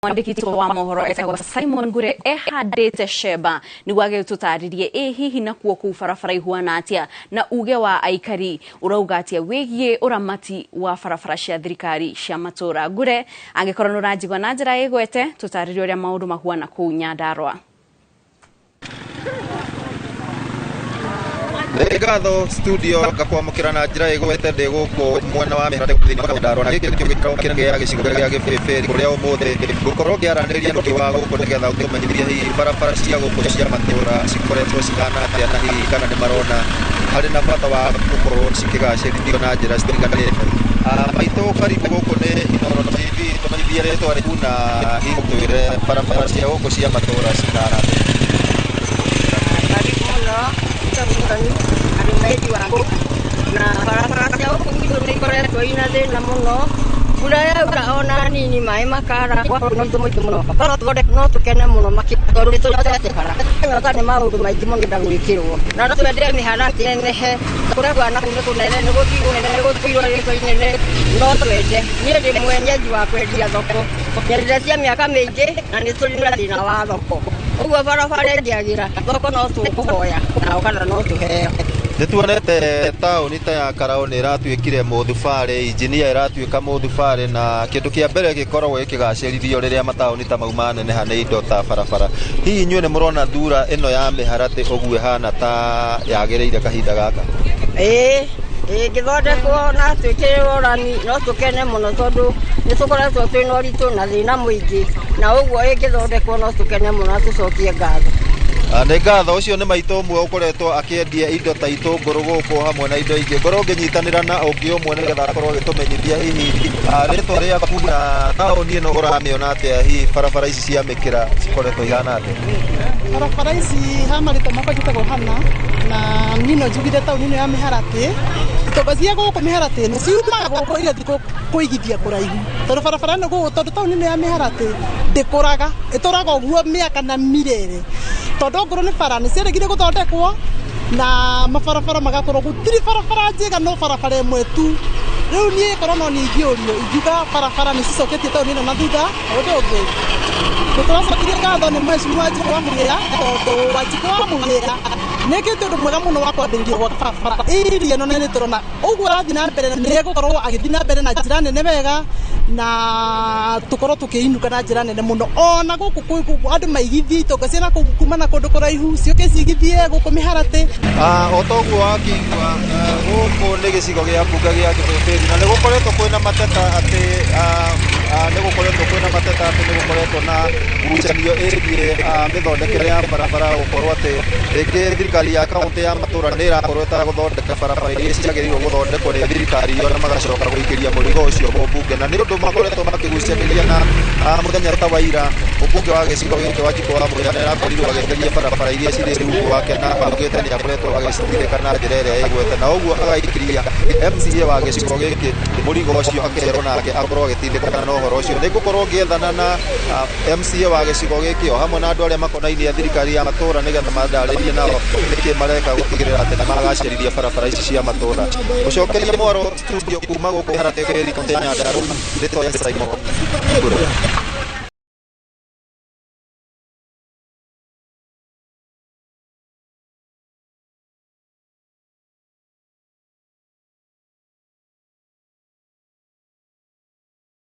Mwandĩki wa mohoro etagwo Simon Gure ehandĩte Sheba nĩguo agĩtũtarĩrie hihi nakuo kũu barabara ihuana atĩa na uge wa aikari urauga atĩa wĩgiĩ ũramati wa barabara cia thirikari cia matũra. Gure angĩkorwo nũranjigua na njĩra ĩgwete tũtarĩrie ũrĩa maũndũ mahuana kũu Nyandarua. Ngatho studio gakwamũkĩra na njĩra ĩgwete ndĩ gũkũ mwena wa mĩharatĩ thĩinĩ wa Nyandarua, na gĩkĩ nĩkĩo gĩikaro kĩnene gĩa gĩcigo gĩa Gĩbĩbĩri kũrĩa ũmũthĩ ngũkorwo ngĩaranĩria nũkĩ wa gũkũ nĩgetha ũkĩmenyithie hihi barabara cia gũkũ cia matũra cikoretwo cihana atĩa na hihi kana nĩ marona harĩ na bata wa gũkorwo cikĩgacĩrithio na njĩra citiganĩte. Maitũ karibu gũkũ nĩ Inooro TV, tũmenyithie rĩtwa rĩu na hihi twĩre barabara cia gũkũ cia matũra cihana atĩa. Na barabara cia gũkũ gwitũ nĩ ikoretwo ina thĩna mũno. Mbura yaura ona nini maĩ makara kwa ũndũ mũingĩ mũno. Korwo tũthondeke no tũkene mũno makĩria tondũ nĩtũrete bara. Nyoka nĩ maũndũ maingĩ mũno ngenda gwĩkĩrwo. Na no twende mĩharatĩ nenehe kũrĩa kwana kũndũ kũnene nĩ gũthiĩ kũnene nĩ gũtuirwo rĩko inene no twende. Niĩ ndĩ mwenyeji wa kwendia thoko. Nyendete cia mĩaka mĩingĩ na nĩ tũrĩ na thĩna wa thoko. Ũguo barabara ĩngĩagĩra thoko no tũkũhoya nao kana no tũheo. Nĩtuonete taũni ta ya Karaũ nĩ ĩratuĩkire mũthubarĩ, injinia ĩratuĩka mũthubarĩ, na kĩndũ kĩa mbere gĩkoragwo gĩkĩgacĩrithio rĩrĩa mataũni ta mau maneneha nĩ indo ta barabara. Hihi inyuĩ nĩ mũrona thura ĩno ya mĩharatĩ ũguo ĩhana ta yagĩrĩire kahinda gaka? Ĩngĩthondekwo na twĩkĩrĩrwo ũrami no tũkene mũno tondũ nĩ tũkoretwo twĩna ũritũ na thĩna mũingĩ, na ũguo ĩngĩthondekwo no tũkene mũno na tũcokie ngatho. Nĩ ngatho. Ũcio nĩ maitũ ũmwe ũkoretwo akĩendia indo ta itũngũrũ gũkũ hamwe na indo ingĩ. Ngorwo ngĩnyitanĩra na ũngĩ ũmwe nĩgetha akorwo agĩtũmenyithia hihi rĩtwa rĩaku na taũni ĩno ũramĩona atĩa, hihi barabara ici cia mĩkĩra cikoretwo ihana atĩa? Barabara ici hama rĩtwa makwa njĩtagwo Hana, na niĩ no njugire taũni ĩno ya mĩharatĩ. Itonga cia gũkũ mĩharatĩ ĩno ciumaga gũkũ igathiĩ kũigithia kũraihu tondũ barabara ĩno gũkũ tondũ taũni ĩno ya mĩharatĩ ndĩkũraga, ĩtũraga ũguo mĩaka na mĩrere tondũ ngoro nĩ bara nĩ ciarĩgire gũthondekwo na mabarabara magakorwo gũtirĩ barabara njega no barabara ĩmwe tu. Rĩu niĩ korwo no niĩ ingĩũrio ingiuga barabara nĩ cicoketie taũni ĩno na thutha. Ũndũ ũngĩ nĩtũracokirie ngatho nĩ Mheshimiwa Wanjikũ wa Mũhĩa tondũ Wanjikũ wa Mũhĩa nĩkĩte ũndũ mwega mũno wa kwambĩrĩria gwa barabara iria ĩno, na nĩtũrona ũguo arathiĩ na mbere nĩ gũkorwo agĩthiĩ na mbere na njĩra nene wega na tũkorwo tũkĩinũka na njĩra nene mũno. Ona gũkũ andũ maigithie itonga cia na kuma na kũndũ kũraihu ciũke cigithie gũkũ mĩharatĩ. O toguo wakĩigua gũkũ nĩ gĩcigo gĩa mbunge gĩa Gĩbĩbĩri, na nĩgũkoretwo kwĩna mateta atĩ nĩgũkoretwo na ngucanio ĩgiĩ mĩthondekere ya barabara, gũkorwo atĩ rĩngĩ thirikari ya kaũntĩ ya matũra nĩ ĩrakorwo ĩtagũthondeka barabara iria ciagĩrĩirwo gũthondekwo nĩ thirikari iyo, na magacoka gũikĩria mũrigo ũcio mũmbunge, na nĩ ũndũ makoretwo makĩgucanĩria na mũthenya ta wa ira mũmbunge wa gĩcigo gĩkĩ Wanjikũ wa Mũhĩa nĩ arakorirwo agĩtheria barabara iria cirĩ rungu gwake, na augĩte nĩ akoretwo agĩcithondeka na njĩra ĩrĩa ĩgwete, na ũguo agaikiria MCA wa gĩcigo gĩkĩ mũrigo ũcio akerwo nake akorwo agĩtindĩkana na ũhoro ũcio. Nĩ ngũkorwo ngĩethana na MCA wa gĩcigo gĩkĩ o hamwe na andũ arĩa makonainie thirikari ya matũra nĩgetha mandarĩrie nao nĩkĩ mareka gũtigĩrĩra atĩ nĩ magacĩrithia barabara ici cia matũra. Gũcokeria Mwaro studio kuma gũkũ Gĩbĩbĩri kaũntĩ ya Nyandarua, rĩtwa rĩa Simon Gure.